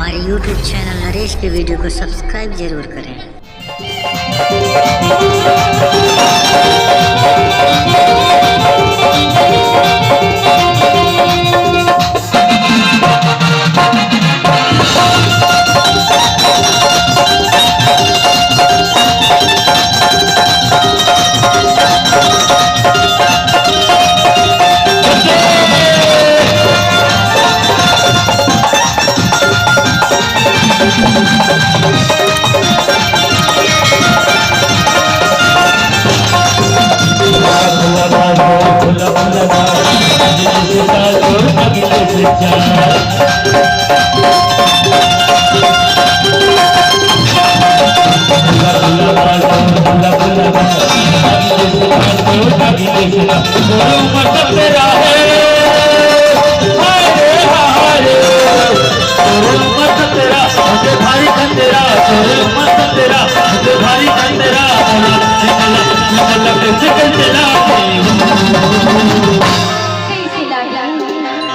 हमारे YouTube channel Naresh के video को सब्सक्राइब जरूर करें।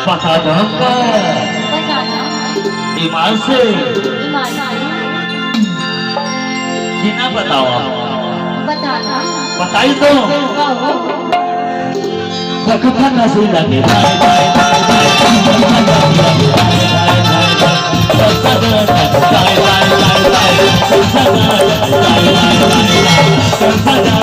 बता दो ईमान से जी ना बताओ बताई तो भगवान से लगे सदा